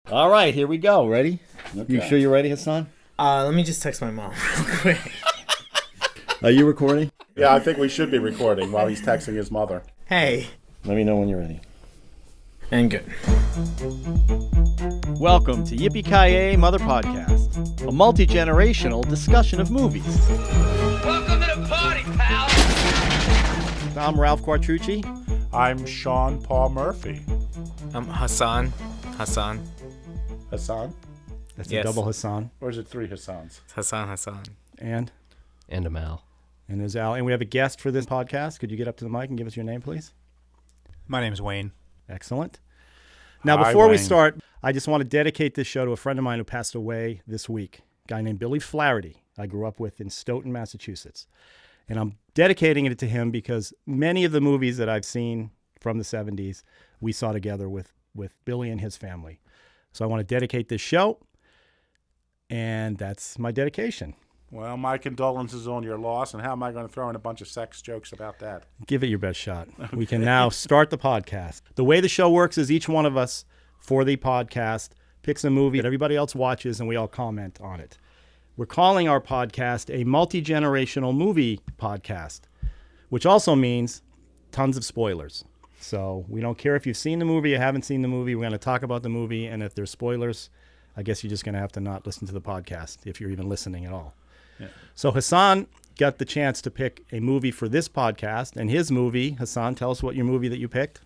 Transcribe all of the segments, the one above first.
All right, here we go. Ready? Okay. You sure you're ready, Hassan? Let me just text my mom real quick. Are you recording? Yeah, I think we should be recording while he's texting his mother. Hey. Let me know when you're ready. And good. Welcome to Yippee-Ki-Yay Mother Podcast, a multi-generational discussion of movies. Welcome to the party, pal! I'm Ralph Quattrucci. I'm Sean Paul Murphy. I'm Hassan. Hassan? That's Yes. a double Hassan. Or is it three Hassans? Hassan. And Amal. And there's Al. And we have a guest for this podcast. Could you get up to the mic and give us your name, please? My name is Wayne. Excellent. Now, Hi, before we Wayne. start, I just want to dedicate this show to a friend of mine who passed away this week, a guy named Billy Flaherty, I grew up with in Stoughton, Massachusetts. And I'm dedicating it to him because many of the movies that I've seen from the 70s, we saw together with Billy and his family. So I want to dedicate this show, and that's my dedication. Well, my condolences on your loss, and how am I going to throw in a bunch of sex jokes about that? Give it your best shot. We can now start the podcast. The way the show works is each one of us, for the podcast, picks a movie that everybody else watches, and we all comment on it. We're calling our podcast a multi-generational movie podcast, which also means tons of spoilers. So we don't care if you've seen the movie or haven't seen the movie. We're going to talk about the movie, and if there's spoilers, I guess you're just going to have to not listen to the podcast if you're even listening at all. Yeah. So Hassan got the chance to pick a movie for this podcast, and his movie, Hassan, tell us what your movie that you picked.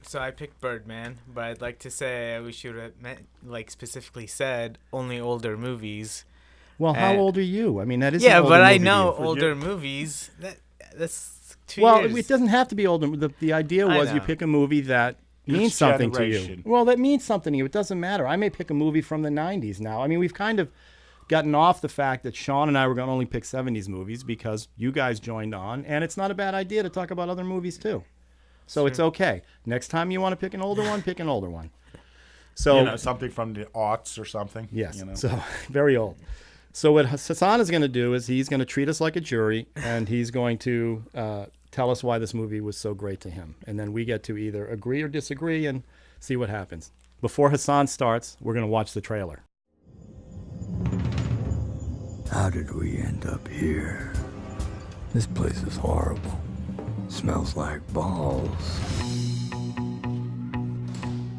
So I picked Birdman, but I'd like to say I wish you would have specifically said only older movies. Well, how old are you? I mean, that is yeah, an older but I movie know to you. older movies. That's 2 Well, years. it doesn't have to be older. The idea I was you know. pick a movie that means This something to you. generation. Well, that means something to you. It doesn't matter. I may pick a movie from the 90s now. I mean, we've kind of gotten off the fact that Sean and I were going to only pick 70s movies because you guys joined on, and it's not a bad idea to talk about other movies too. So it's okay. Next time you want to pick an older one, pick an older one. So Something from the aughts or something. yes, You know? so very old. So what Hassan is going to do is he's going to treat us like a jury, and he's going to tell us why this movie was so great to him. And then we get to either agree or disagree and see what happens. Before Hassan starts, we're going to watch the trailer. How did we end up here? This place is horrible. Smells like balls.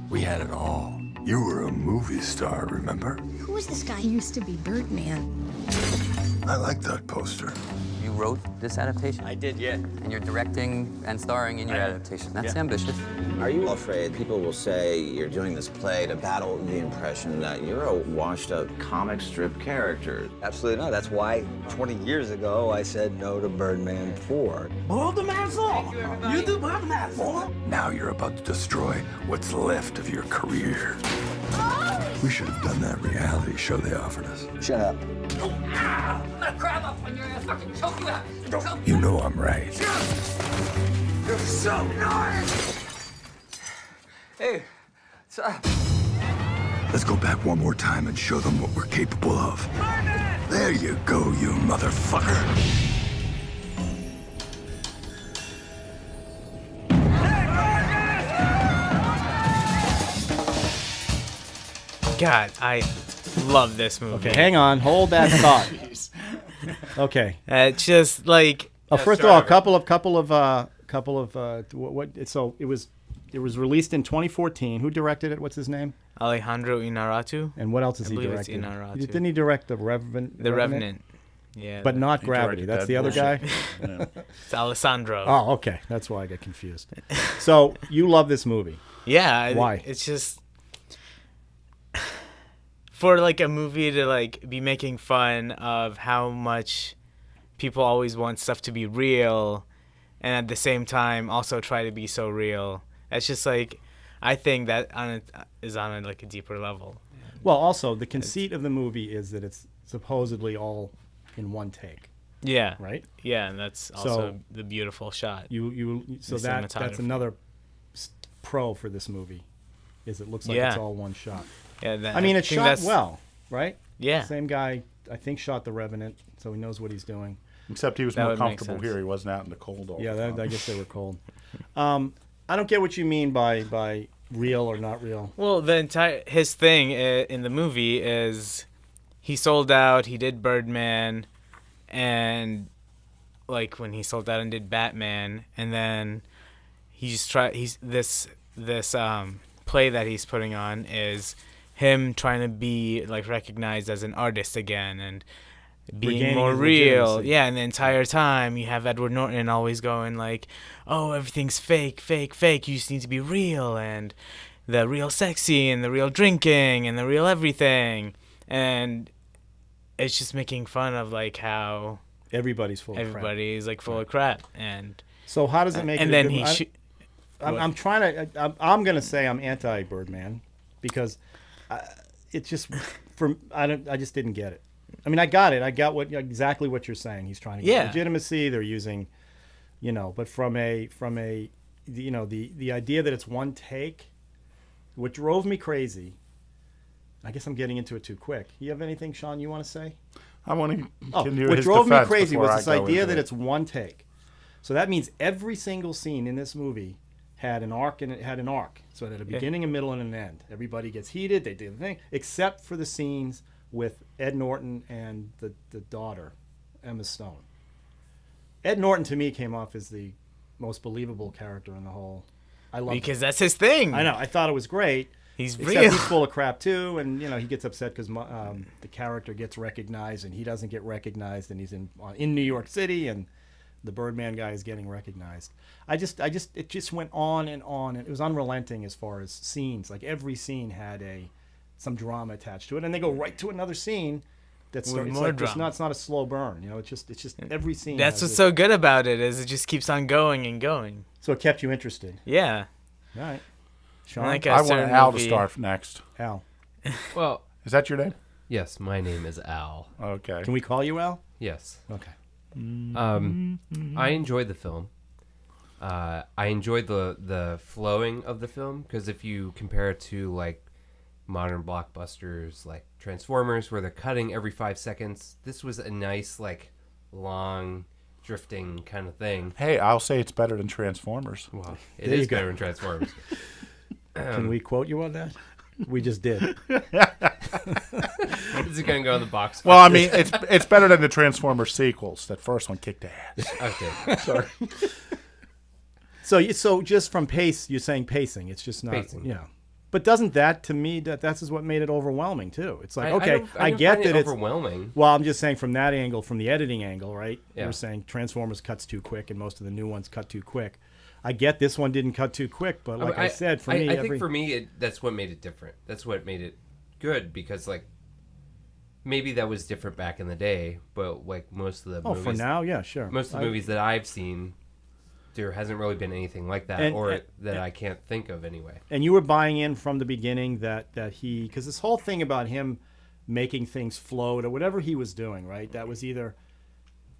We had it all. You were a movie star, remember? Who was this guy? He used to be Birdman. I like that poster. You wrote this adaptation? I did, yeah. And you're directing and starring in your adaptation. That's ambitious. Are you afraid people will say you're doing this play to battle the impression that you're a washed-up comic strip character? Absolutely not. That's why 20 years ago I said no to Birdman 4. Now you're about to destroy what's left of your career. We should have done that reality show they offered us. Shut up. I'm gonna grab up on your ass, fucking choke you out. You know I'm right. You're so nice! Hey, Let's go back one more time and show them what we're capable of. There you go, you motherfucker. God, I love this movie. Okay, hang on. Hold that thought. Okay. It's just like. First of all, So it was released in 2014. Who directed it? What's his name? Alejandro Inarritu. And what else has I he believe it's directed? Inarritu. Didn't he direct The Revenant? The Revenant. Yeah. But not He Gravity. directed That's that the other guy? bullshit. It's Alessandro. Oh, okay. That's why I get confused. So you love this movie. Yeah. Why? It's just. For like a movie to like be making fun of how much people always want stuff to be real, and at the same time also try to be so real. It's just like, I think that is on like a deeper level. Well, also the conceit of the movie is that it's supposedly all in one take. Yeah. Right. Yeah, and that's also the beautiful shot. So that's cinematography. another pro for this movie, is it looks like it's all one shot. Yeah. I mean, it's shot well, right? Yeah. Same guy, I think, shot The Revenant, so he knows what he's doing. Except he was That more would make comfortable sense. here. He wasn't out in the cold all the time. I guess they were cold. I don't get what you mean by real or not real? Well, his thing in the movie is he sold out. He did Birdman, and like when he sold out and did Batman, and then he's this play that he's putting on is him trying to be like recognized as an artist again and being Regaining more his real. legitimacy. Yeah, and the entire time you have Edward Norton always going like, "Oh, everything's fake, fake, fake. You just need to be real, and the real sexy and the real drinking and the real everything." And it's just making fun of like how Everybody's full of crap. everybody's like full of crap. And So how does it make and it then a good, he I'm trying to. I'm going to say I'm anti-Birdman because it's just I just didn't get it. I mean, I got it. I got exactly what you're saying. He's trying to get legitimacy. They're using, but from a the idea that it's one take, what drove me crazy. I guess I'm getting into it too quick. You have anything, Sean, you want to say? I want to continue what his drove me defense crazy before was I this go idea into that it. it's one take. So that means every single scene in this movie had an arc, and it had an arc. So it had a beginning, a middle, and an end. Everybody gets heated. They do the thing, except for the scenes with Ed Norton and the daughter, Emma Stone. Ed Norton, to me, came off as the most believable character in the whole. I love because that's his thing. I know. I thought it was great. He's Except real. he's full of crap too, and he gets upset because the character gets recognized and he doesn't get recognized, and he's in New York City, and the Birdman guy is getting recognized. It just went on, and it was unrelenting as far as scenes. Like every scene had some drama attached to it, and they go right to another scene. That's With it's more like drama. it's not a slow burn. It's just every scene. That's has what's so good about it is it just keeps on going and going. So it kept you interested. Yeah. All right. Sean, Like I want certain Al to movie- start next. Al, Well, Is that your name? yes, my name is Al. Okay. can we call you Al? Yes. Okay. I enjoyed the film. I enjoyed the flowing of the film because if you compare it to like modern blockbusters like Transformers, where they're cutting every 5 seconds, this was a nice like long drifting kind of thing. Hey, I'll say it's better than Transformers. Well, it There you is go. better than Transformers. Can we quote you on that? We just did. This is gonna go in the box. Well, I mean, it's better than the Transformers sequels. That first one kicked ass. Okay. Sorry. So just from pace, you're saying pacing. It's just not, Pacing. But doesn't that, to me, that's what made it overwhelming too. It's like, okay, I didn't get find that it it's overwhelming. Well, I'm just saying from that angle, from the editing angle, right? Yeah. You're saying Transformers cuts too quick, and most of the new ones cut too quick. I get this one didn't cut too quick, but like I said, for me, I think for me, that's what made it different. That's what made it good because like maybe that was different back in the day, but like most of the movies, for now, yeah, sure. most of the movies that I've seen, there hasn't really been anything like that, that I can't think of anyway. And you were buying in from the beginning that he, because this whole thing about him making things float or whatever he was doing, right? That was either,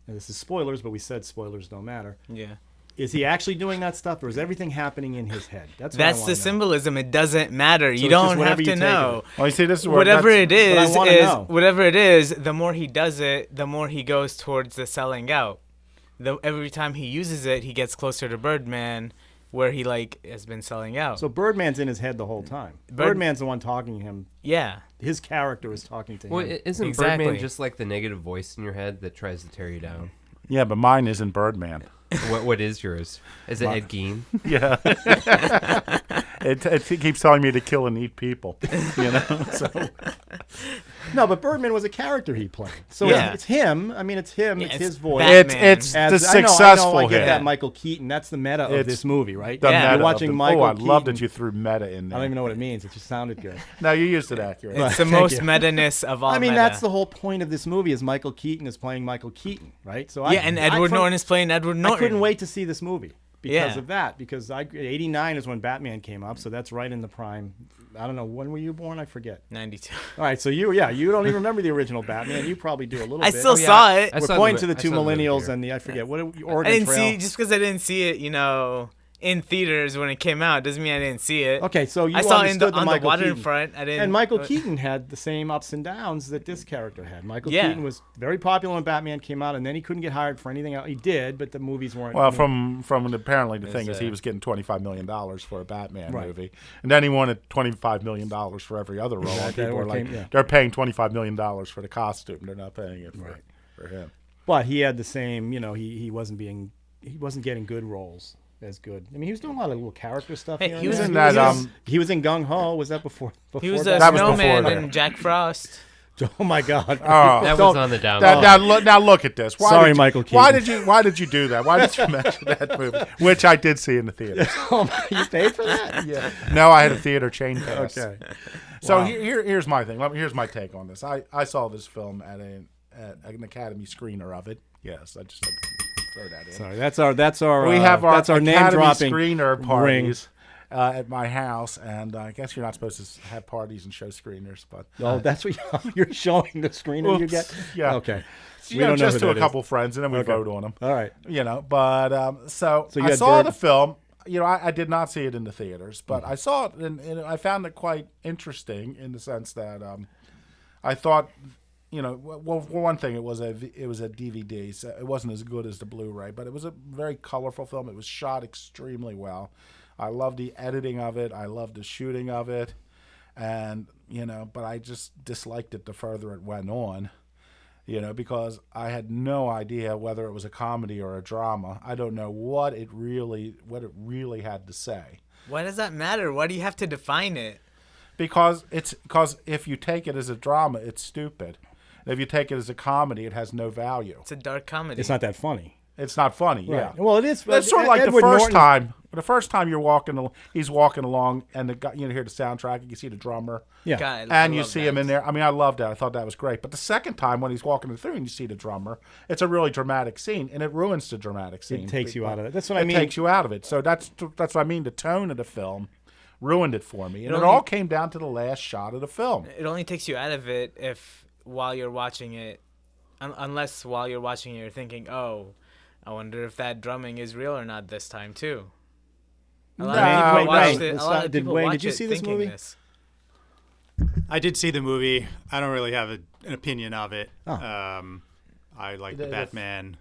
and this is spoilers, but we said spoilers don't matter. Yeah. Is he actually doing that stuff, or is everything happening in his head? That's the know. symbolism. It doesn't matter. So You it's just don't whatever have you to take know. of it. Well, you see, this is where Whatever it But I is, wanna know. whatever it is, the more he does it, the more he goes towards the selling out. Every time he uses it, he gets closer to Birdman, where he like has been selling out. So Birdman's in his head the whole time. Birdman's the one talking to him. Yeah. His character is talking to Well, him. isn't Exactly. Birdman just like the negative voice in your head that tries to tear you down? Yeah, but mine isn't Birdman. What is yours? Is it Ed Gein? Yeah. It keeps telling me to kill and eat people. So No, but Birdman was a character he played. So Yeah. it's him. I mean, it's him. Yeah, it's it's his voice. Batman. it's the I know, successful I get him. that Michael Keaton. That's the meta of It's this movie, right? The Yeah. meta You're of watching the- Michael I love that Keaton. you threw meta in I there. don't even know what it means. It just sounded good. No, you used it accurately. It's the Thank most you. meta-ness of all I mean, meta. that's the whole point of this movie is Michael Keaton is playing Michael Keaton, right? So and Edward Norton is playing Edward Norton. I couldn't wait to see this movie because Yeah. of that. Because 89 is when Batman came up, so that's right in the prime. I don't know, when were you born? I forget. 92. All right, so you don't even remember the original Batman. You probably do a little I bit. still saw it. I We're saw pointing the- to the I two saw the movie millennials here. and the I forget what I Oregon didn't Trail. see just because I didn't see it. in theaters when it came out. Doesn't mean I didn't see it. Okay, so you I saw it understood on the Michael Keaton. waterfront. I didn't. And Michael Keaton had the same ups and downs that this character had. Michael Keaton was very popular when Batman came out, and then he couldn't get hired for anything else. He did, but the movies weren't. Well, from apparently the thing is he was getting $25 million for a Batman movie, and then he wanted $25 million for every other role. And people were like, they're paying $25 million for the costume. They're not paying it for him. But he had the same. He wasn't getting good roles. As good. I mean, he was doing a lot of little character stuff. Hey, here he was and in there. that. He was in Gung Ho. Was that before? He was that? a snowman in Jack Frost. Oh my God! That was on the down. Now look at this. Michael Keaton. Why did you do that? Why did you mention that movie? Which I did see in the theater. You paid for that? Yeah. No, I had a theater chain pass. Okay. So here's my thing. Here's my take on this. I saw this film at an Academy screener of it. Yes, I just. Throw that in. Sorry, that's our. We have our name Academy dropping screener parties at my house, and I guess you're not supposed to have parties and show screeners, but that's what you're showing the screener you get. Yeah. Okay. We don't just to a couple friends, and then we vote on them. All right. But so I saw the film. I did not see it in the theaters, but I saw it, and I found it quite interesting in the sense that I thought. Well, for one thing, it was a DVD, so it wasn't as good as the Blu-ray, but it was a very colorful film. It was shot extremely well. I loved the editing of it. I loved the shooting of it, and but I just disliked it the further it went on. Because I had no idea whether it was a comedy or a drama. I don't know what it really had to say. Why does that matter? Why do you have to define it? Because if you take it as a drama, it's stupid. If you take it as a comedy, it has no value. It's a dark comedy. It's not that funny. It's not funny. Right. Yeah. Well, it is. It's sort of like Edward Norton. The first time he's walking along, and you hear the soundtrack, and you see the drummer. Yeah. God, and you see him in there. I mean, I loved that. I thought that was great. But the second time when he's walking through and you see the drummer, it's a really dramatic scene, and it ruins the dramatic scene. It takes you out of it. That's what I mean. It takes you out of it. So that's what I mean. The tone of the film ruined it for me, and it all came down to the last shot of the film. It only takes you out of it if while you're watching it. Unless while you're watching it, you're thinking, "Oh, I wonder if that drumming is real or not this time too." Did Wayne? Did you see this movie? I did see the movie. I don't really have an opinion of it. Oh. I like the Batman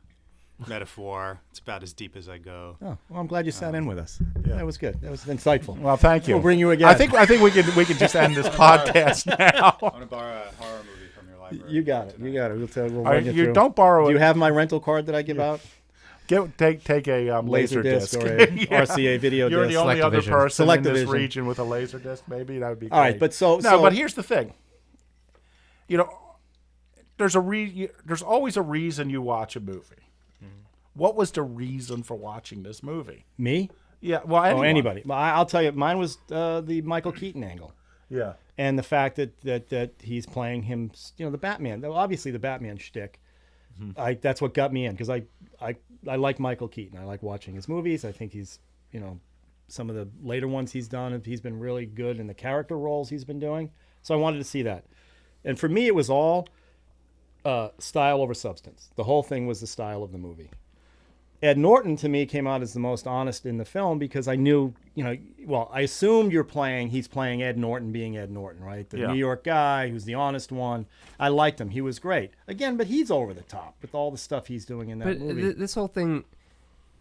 metaphor. It's about as deep as I go. Oh, well, I'm glad you sat in with us. Yeah. That was good. That was insightful. Well, thank you. We'll bring you again. I think we can just end this podcast now. I want to borrow a horror movie from your library. You got it. We'll run you through. Don't borrow it. Do you have my rental card that I give out? Take a laser disc or a RCA video disc. You're the only other person in this Selectavision. Region with a laser disc. Maybe that would be great. All right, but but here's the thing. There's always a reason you watch a movie. What was the reason for watching this movie? Me? Yeah. Well, anybody. I'll tell you. Mine was the Michael Keaton angle. Yeah. And the fact that he's playing him, the Batman. Obviously, the Batman shtick. That's what got me in because I like Michael Keaton. I like watching his movies. I think he's some of the later ones he's done. He's been really good in the character roles he's been doing. So I wanted to see that. And for me, it was all style over substance. The whole thing was the style of the movie. Ed Norton, to me, came out as the most honest in the film because I knew, I assumed he's playing Ed Norton being Ed Norton, right? The New York guy who's the honest one. I liked him. He was great. Again, but he's over the top with all the stuff he's doing in that movie. But this whole thing,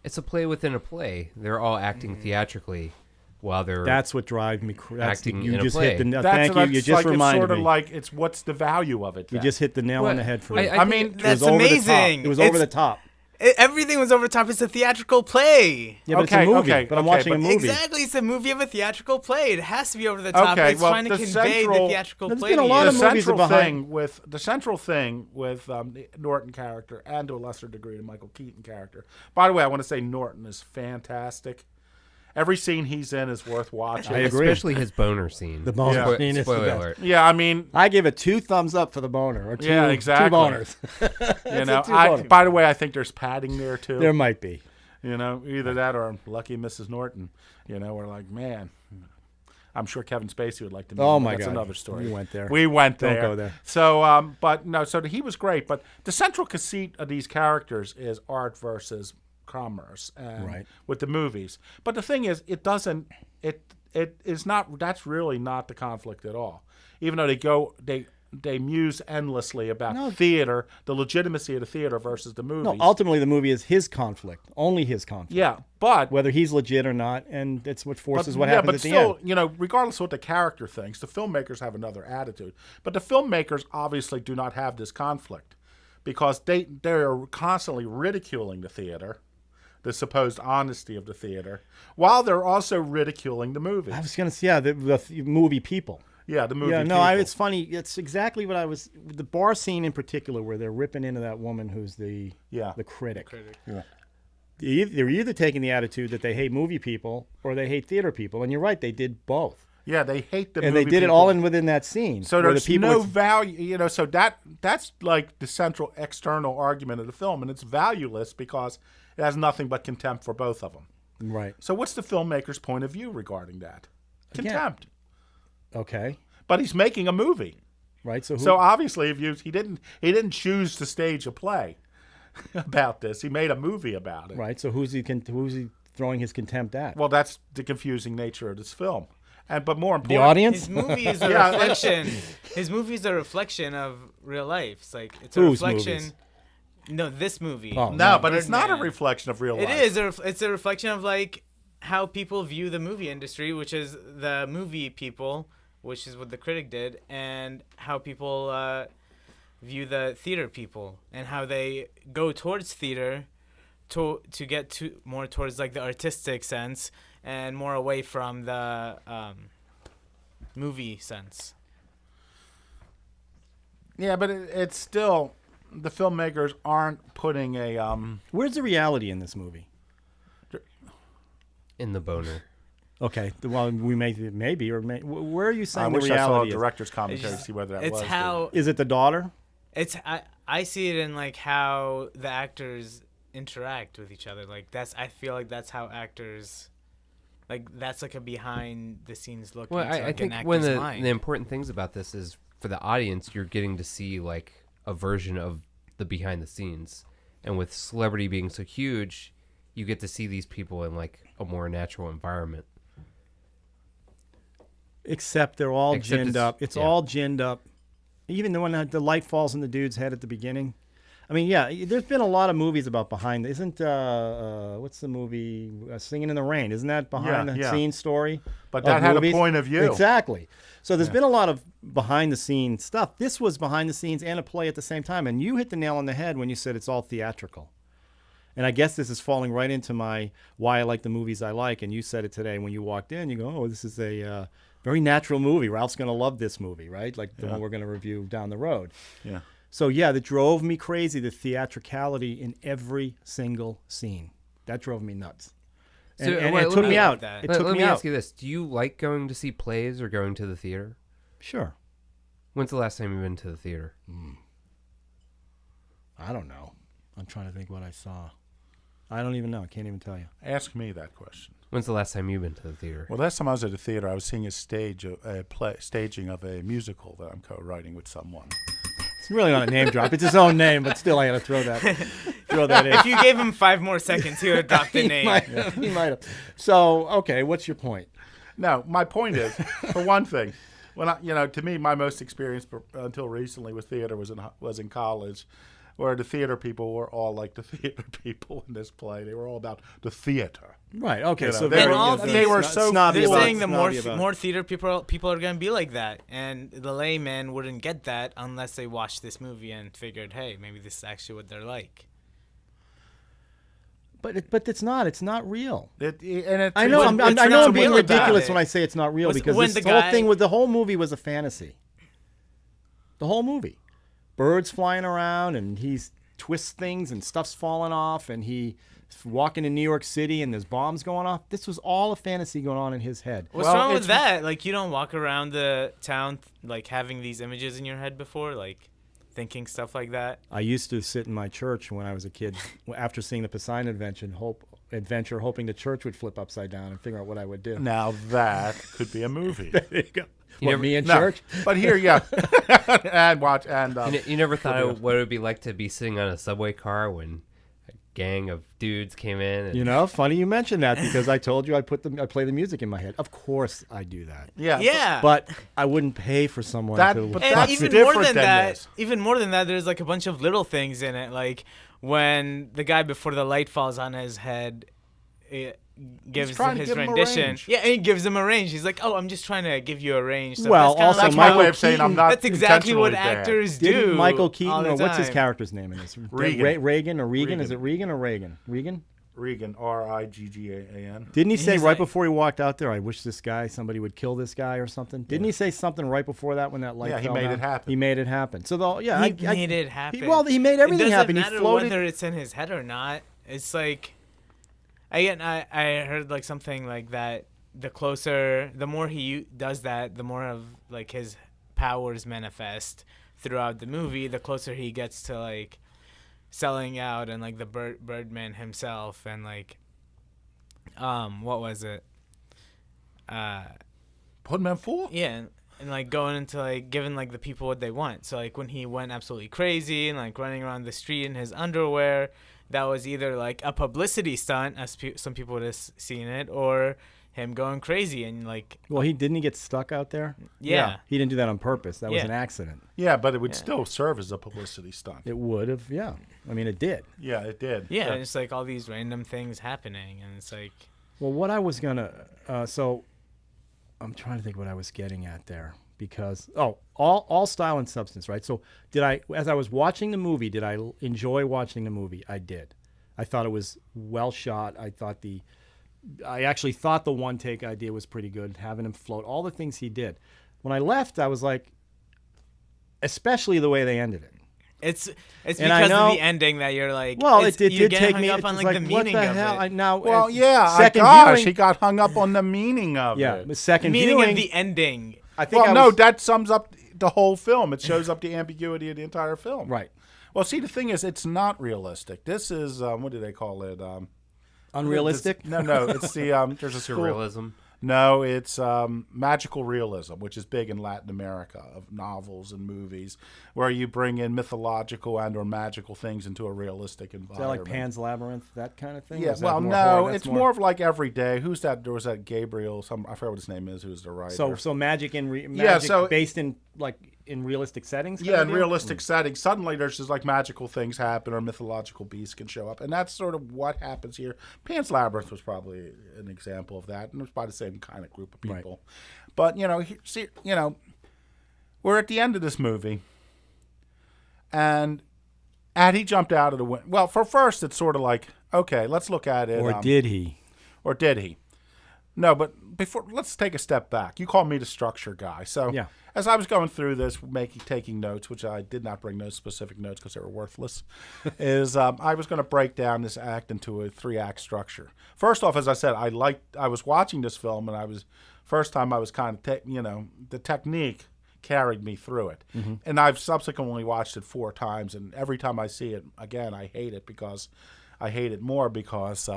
it's a play within a play. They're all acting theatrically while they're That's what drives me acting you in just a play. hit the thank you. You just reminded it's sort of me. like it's what's the value of it? You just hit the nail on the head for me. I mean, that's amazing. It was over the top. Everything was over the top. It's a theatrical play. Yeah, but it's a movie. But I'm watching a movie. Exactly, it's a movie of a theatrical play. It has to be over the top. It's trying to convey the theatrical play. Been a lot of movies the central thing with the Norton character and to a lesser degree the Michael Keaton character. By the way, I want to say Norton is fantastic. Every scene he's in is worth watching. I agree. Especially his boner scene. The boner scene is the best. Alert. Yeah, I mean, I give it 2 thumbs up for the boner. Or exactly. 2 boners. By the way, I think there's padding there too. There might be. Either that or Lucky Mrs. Norton. We're like, man, I'm sure Kevin Spacey would like to meet him. Oh my God, that's another story. We went there. Don't go there. So, but no, so he was great. But the central conceit of these characters is art versus commerce and Right. with the movies. But the thing is, it doesn't. It is not. That's really not the conflict at all. Even though they muse endlessly about theater, the legitimacy of the theater versus the movies. No, ultimately the movie is his conflict, only his conflict. Yeah, but whether he's legit or not, and that's what forces what happens at the end. You know, regardless of what the character thinks, the filmmakers have another attitude. But the filmmakers obviously do not have this conflict because they are constantly ridiculing the theater, the supposed honesty of the theater, while they're also ridiculing the movies. I was going to say, the movie people. Yeah, the movie. Yeah, no, people. it's funny. It's exactly what I was. The bar scene in particular, where they're ripping into that woman who's the critic. Yeah. They're either taking the attitude that they hate movie people or they hate theater people, and you're right, they did both. Yeah, they hate the and movie they did people. it all within that scene. So there's no value, you know. So that's like the central external argument of the film, and it's valueless because it has nothing but contempt for both of them. Right. So what's the filmmaker's point of view regarding that? Contempt. Okay. But he's making a movie. Right. So obviously, he didn't choose to stage a play about this. He made a movie about it. Right. So who's he throwing his contempt at? Well, that's the confusing nature of this film. But more important, the audience. His movie is a reflection. His movie is a reflection of real life. It's a reflection. Movies? No, this movie. Oh, no, but it's not a reflection of real life. It is. It's a reflection of how people view the movie industry, which is the movie people, which is what the critic did, and how people view the theater people, and how they go towards theater to get more towards the artistic sense and more away from the movie sense. Yeah, but it's still, the filmmakers aren't putting a Where's the reality in this movie? In the boner. Okay, well, we maybe where are you saying the reality I saw a is? director's commentary to see whether that was. How is it the daughter? I see it in how the actors interact with each other. I feel like that's how actors, that's a behind the scenes look. Well, into, I think one of the important things about this is for the audience, you're getting to see a version of the behind the scenes, and with celebrity being so huge, you get to see these people in a more natural environment. Except they're all ginned up. It's all ginned up. Even when the light falls on the dude's head at the beginning. I mean, yeah, there's been a lot of movies about behind. Isn't what's the movie Singing in the Rain? Isn't that behind the scenes story? But that had a point of view. Exactly. So there's been a lot of behind the scenes stuff. This was behind the scenes and a play at the same time. And you hit the nail on the head when you said it's all theatrical. And I guess this is falling right into my why I like the movies I like. And you said it today when you walked in. You go, oh, this is a very natural movie. Ralph's going to love this movie, right? Like the one we're going to review down the road. Yeah. So, yeah, that drove me crazy, the theatricality in every single scene. That drove me nuts. And, it took me out. It took me out. Let me ask you this. Do you like going to see plays or going to the theater? Sure. When's the last time you've been to the theater? I don't know. I'm trying to think what I saw. I don't even know. I can't even tell you. Ask me that question. When's the last time you've been to the theater? Well, last time I was at the theater, I was seeing a staging of a musical that I'm co-writing with someone. It's really not a name drop. It's his own name, but still I got to throw that in. If you gave him 5 more seconds, he would adopt the name. He might have. So, okay, what's your point? No, my point is, for one thing, when to me, my most experience until recently with theater was in college, where the theater people were all like the theater people in this play. They were all about the theater. Right. Okay. So they were so snobby. They're saying the more theater people are going to be like that, and the layman wouldn't get that unless they watched this movie and figured, hey, maybe this is actually what they're like. But it's not. It's not real. I know. I'm being ridiculous when I say it's not real because the whole movie was a fantasy. The whole movie. Birds flying around, and he twists things, and stuff's falling off, and he's walking in New York City, and there's bombs going off. This was all a fantasy going on in his head. What's wrong with that? You don't walk around the town having these images in your head before, thinking stuff like that. I used to sit in my church when I was a kid, after seeing the Poseidon adventure, hoping the church would flip upside down and figure out what I would do. Now that could be a movie. There you go. Me in church? But here, yeah. and watch. And you never thought of what it would be like to be sitting on a subway car when gang of dudes came in. And You know, funny you mentioned that because I told you I play the music in my head. Of course I do that. Yeah. But I wouldn't pay for someone to. But And that's even different more than that, this. even more than that, there's like a bunch of little things in it, like when the guy before the light falls on his head, it gives trying to his give him a rendition. range. Yeah, and he gives him a range. He's like, "Oh, I'm just trying to give you a range." So Well, that's kinda also like That's my Michael way of saying I'm Keaton- not that's exactly what intentionally bad. actors Didn't do. Michael all Keaton, the or what's his time. character's name in this? Regan. Reagan or Regan? Regan. Is it Regan or Reagan? Regan? Regan, R-I-G-G-A-N. Didn't he say He's right like- before he walked out there, I wish somebody would kill this guy or something? Didn't he say something right before that when that light Yeah, he fell made down? it happen. He made it happen. So, He made it happen. He made everything it happen. He doesn't matter floated. whether it's in his head or not. It's like, I heard like something like that. The more he does that, the more of like his powers manifest throughout the movie. The closer he gets to like selling out and like the Birdman himself and like, what was it? Birdman 4? Yeah, and like going into like giving like the people what they want. So like when he went absolutely crazy and like running around the street in his underwear, that was either like a publicity stunt, as some people would have seen it, or him going crazy and like. Well, didn't he get stuck out there? Yeah. He didn't do that on purpose. That was Yeah. an accident. Yeah, but it would still serve as a publicity stunt. It would have, yeah. I mean, it did. Yeah, it did. Yeah, and it's like all these random things happening, and it's like. Well, what I was gonna, so I'm trying to think what I was getting at there because all style and substance, right? So as I was watching the movie, did I enjoy watching the movie? I did. I thought it was well shot. I actually thought the one take idea was pretty good, having him float, all the things he did. When I left, I was like, especially the way they ended it. It's because know- of the ending that you're like. Well, it's, it you did get take hung me. up It's on like like, the what meaning the of hell? it. Well, yeah, second gosh, viewing, he got hung up on the meaning of it. the second meaning viewing, of the ending. I think that sums up the whole film. It shows up the ambiguity of the entire film. Right. Well, see, the thing is, it's not realistic. This is, what do they call it? Unrealistic? No, it's the, there's a school. Surrealism. No, it's magical realism, which is big in Latin America, of novels and movies, where you bring in mythological and or magical things into a realistic Is environment. that like Pan's Labyrinth, that kind of thing? Yeah, Or is that well, more no, horror? it's That's more of like everyday. Who's that? There was that Gabriel, I forget what his name is, who's the writer. So magic and based in like in realistic settings. Yeah, in realistic settings. Suddenly there's just like magical things happen or mythological beasts can show up. And that's sort of what happens here. Pan's Labyrinth was probably an example of that. And it was by the same kind of group of people. But, we're at the end of this movie. And he jumped out of the window. Well, for first, it's sort of like, okay, let's look at it. Or did he? Or did he? No, but let's take a step back. You call me the structure guy. So yeah. As I was going through this, taking notes, which I did not bring those specific notes because they were worthless, I was going to break down this act into a 3-act structure. First off, as I said, I was watching this film, and first time I was kind of, the technique carried me through it. Mm-hmm. And I've subsequently watched it 4 times, and every time I see it again, I hate it more because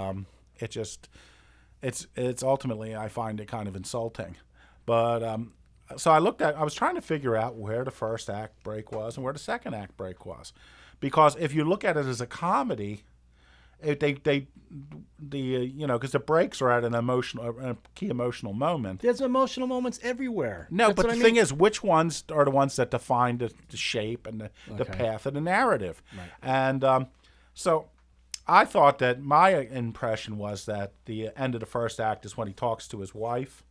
it's ultimately, I find it kind of insulting. But so I was trying to figure out where the first act break was and where the second act break was. Because if you look at it as a comedy, because the breaks are at a key emotional moment. There's emotional moments everywhere. No, but the thing is, which ones are the ones that define the shape and the path of the narrative? Right. And so I thought that my impression was that the end of the first act is when he talks to his wife,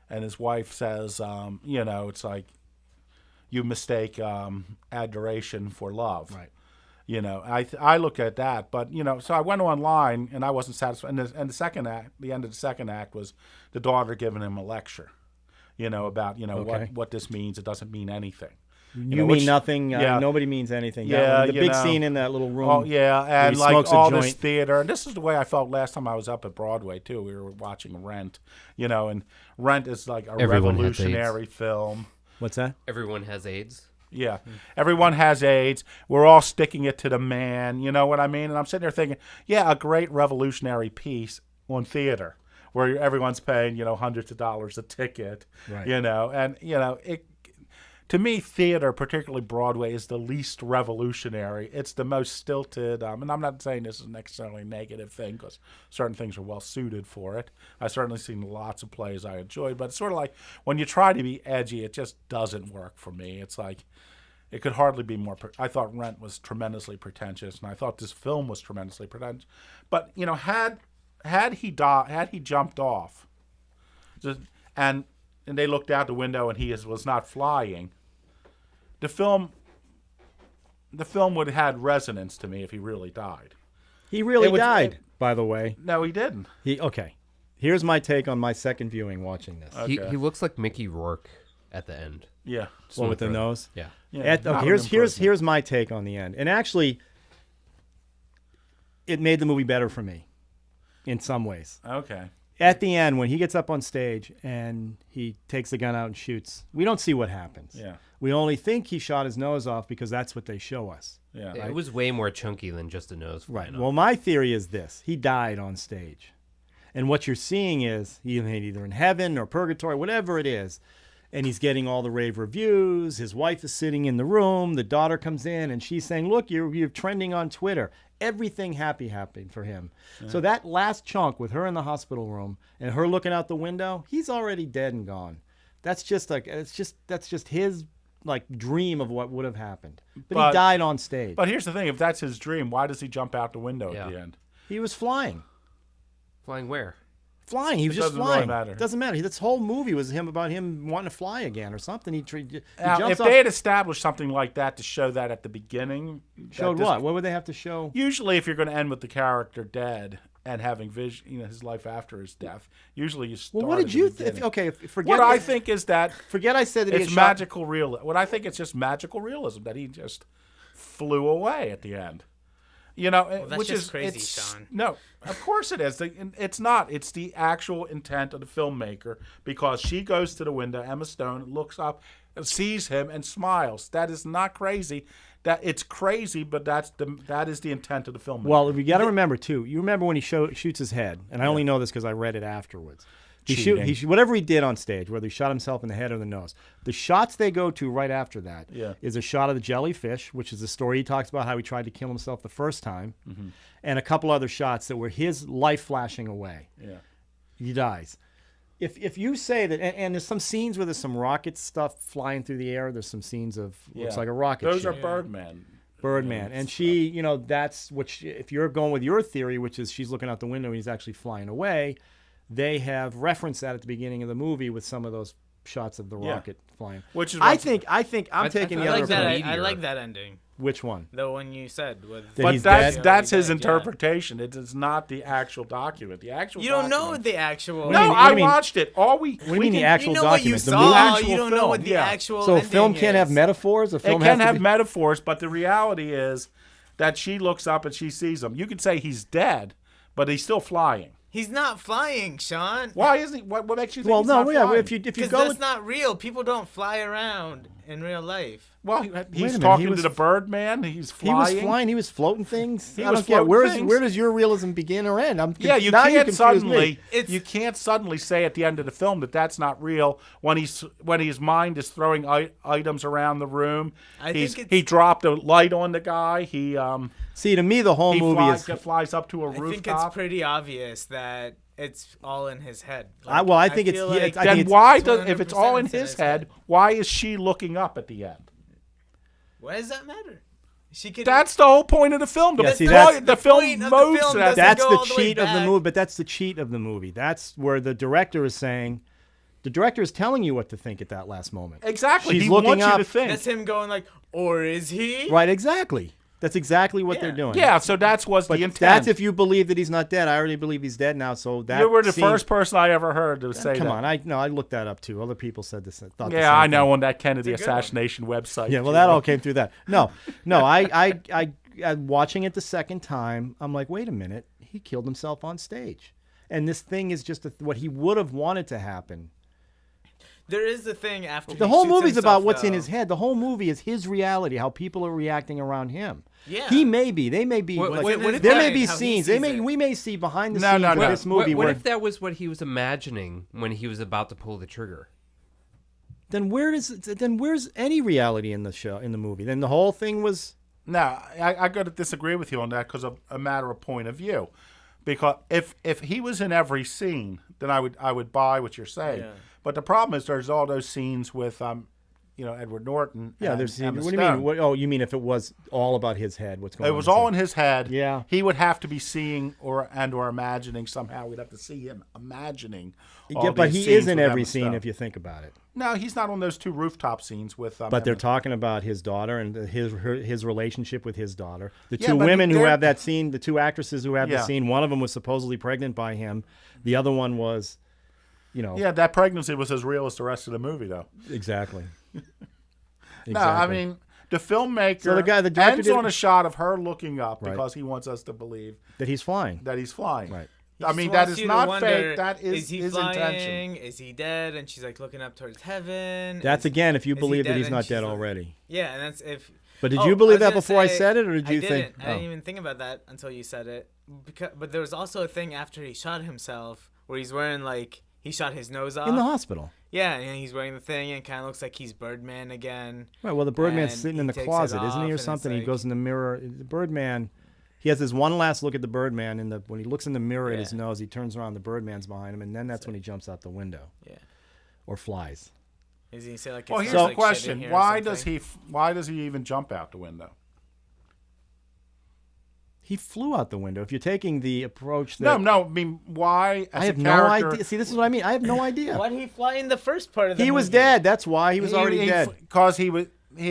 and his wife says, it's like you mistake adoration for love. Right. I look at that, but so I went online and I wasn't satisfied. And the second act, the end of the second act was the daughter giving him a lecture, about what this means. It doesn't mean anything. You mean nothing. Yeah. Nobody means anything. Yeah, the big scene in that little room. Oh yeah, and he like smokes all a joint. this theater. And this is the way I felt last time I was up at Broadway too. We were watching Rent, and Rent is like a revolutionary film. What's that? Everyone has AIDS. Yeah, everyone has AIDS. We're all sticking it to the man. You know what I mean? And I'm sitting there thinking, yeah, a great revolutionary piece on theater where everyone's paying hundreds of dollars a ticket. Right. And it. to me, theater, particularly Broadway, is the least revolutionary. It's the most stilted. And I'm not saying this is necessarily a negative thing because certain things are well suited for it. I've certainly seen lots of plays I enjoyed, but it's sort of like when you try to be edgy, it just doesn't work for me. It's like it could hardly be more. I thought Rent was tremendously pretentious, and I thought this film was tremendously pretentious. But had he jumped off, and they looked out the window and he was not flying, the film would have had resonance to me if he really died. He really died, by the way. No, he didn't. Okay. Here's my take on my second viewing watching this. Okay. He looks like Mickey Rourke at the end. Yeah. Well, with the nose? Yeah. Here's my take on the end. And actually, it made the movie better for me in some ways. Okay. At the end, when he gets up on stage and he takes the gun out and shoots, we don't see what happens. Yeah. We only think he shot his nose off because that's what they show us. Yeah. It was way more chunky than just a nose flying off. Well, my theory is this. He died on stage. And what you're seeing is either in heaven or purgatory, whatever it is, and he's getting all the rave reviews. His wife is sitting in the room. The daughter comes in, and she's saying, look, you're trending on Twitter. Everything happy happened for him. Yeah. So that last chunk with her in the hospital room and her looking out the window, he's already dead and gone. That's just his dream of what would have happened. But he died on stage. But here's the thing: if that's his dream, why does he jump out the window at the end? He was flying. Flying where? Flying. He was just flying. Really matter. It doesn't matter. This whole movie was about him wanting to fly again or something. He jumps if they had established something like that to show that at the beginning. Showed what? What would they have to show? Usually, if you're going to end with the character dead and having vision, his life after his death, usually you start. Well, what did you think? Okay, forget. What I think is that I said that it's magical realism. What I think it's just magical realism that he just flew away at the end. That's which just is crazy, Sean. No, of course it is. It's not. It's the actual intent of the filmmaker because she goes to the window. Emma Stone looks up, sees him, and smiles. That is not crazy. That it's crazy, but that is the intent of the filmmaker. Well, we got to remember too. You remember when he shoots his head, and I only know this because I read it afterwards. Whatever he did on stage, whether he shot himself in the head or the nose, the shots they go to right after that is a shot of the jellyfish, which is the story he talks about how he tried to kill himself the first time, and a couple other shots that were his life flashing away. Yeah, he dies. If you say that, and there's some scenes where there's some rocket stuff flying through the air. There's some scenes of looks like a rocket. Those ship. are Birdman. Birdman, and she, that's what. If you're going with your theory, which is she's looking out the window and he's actually flying away. They have referenced that at the beginning of the movie with some of those shots of the rocket flying. Which is I think I'm taking the other approach. I like that ending. Which one? The one you said. But that's his interpretation. It is not the actual document. The actual. You don't know the actual. No, I watched it. What do you mean the actual document? What you saw. You don't know what the actual. So film can't have metaphors. It can have metaphors, but the reality is that she looks up and she sees him. You could say he's dead, but he's still flying. He's not flying, Sean. Why isn't he? What makes you think he's not flying? If you go, that's not real. People don't fly around in real life. Well, he's talking to the Birdman. He's flying. He was flying. He was floating things. I don't get where does your realism begin or end? You can't suddenly say at the end of the film that that's not real when his mind is throwing items around the room. He dropped a light on the guy. See, to me, the whole movie flies up to a rooftop. I think it's pretty obvious that it's all in his head. I think it's. If it's all in his head, why is she looking up at the end? Why does that matter? That's the whole point of the film. That's the film moves. That's the cheat of the movie. But that's the cheat of the movie. That's where the director is saying. The director is telling you what to think at that last moment. Exactly. He wants you to think. That's him going or is he? Right. Exactly. That's exactly what they're doing. Yeah, so the intent. That's if you believe that he's not dead. I already believe he's dead now. So that you were the first person I ever heard to say that. Come on, I looked that up too. Other people said this. I know on that Kennedy assassination website. Yeah, well, that all came through that. No, I watching it the second time. I'm like, wait a minute, he killed himself on stage, and this thing is just what he would have wanted to happen. There is the thing after the whole movie's about what's in his head. The whole movie is his reality, how people are reacting around him. Yeah, they may be. There may be scenes. We may see behind the scenes of this movie. What if that was what he was imagining when he was about to pull the trigger? Then where's any reality in the movie? Then the whole thing was. No, I got to disagree with you on that because of a matter of point of view. Because if he was in every scene, then I would buy what you're saying. Yeah. But the problem is there's all those scenes with Edward Norton. Yeah, and there's scenes. Emma What do Stone. you mean? You mean if it was all about his head? What's going on? It was all in his head. Yeah. He would have to be seeing or imagining somehow. We'd have to see him imagining. Yeah, but he is in every scene if you think about it. No, he's not on those two rooftop scenes with. But they're talking about his daughter and his relationship with his daughter. The two women who have that scene, the two actresses who have the scene. One of them was supposedly pregnant by him. The other one was, Yeah, that pregnancy was as real as the rest of the movie, though. Exactly. No, I mean the filmmaker the director ends on a shot of her looking up because he wants us to believe that he's flying. Right. I mean, that is not fake. That is he his flying? intention. Is he dead? And she's like looking up towards heaven. That's again, if you believe that he's not dead already. Yeah, and that's if. But did you believe that before I said it, or did you think? I didn't even think about that until you said it. But there was also a thing after he shot himself where he's wearing he shot his nose off In the hospital. Yeah, and he's wearing the thing, and it kind of looks like he's Birdman again. Right. Well, the Birdman's sitting in the closet, isn't he, or something? He goes in the mirror. The Birdman. He has this one last look at the Birdman, when he looks in the mirror at his nose, he turns around, the Birdman's behind him, and then that's when he jumps out the window. Yeah. Or flies. Is he say well, here's the question: Why does he even jump out the window? He flew out the window. If you're taking the approach that no, I mean, why? I have no idea. See, this is what I mean. I have no idea. Why did he fly in the first part of the movie? He was dead. That's why he was already dead. Because he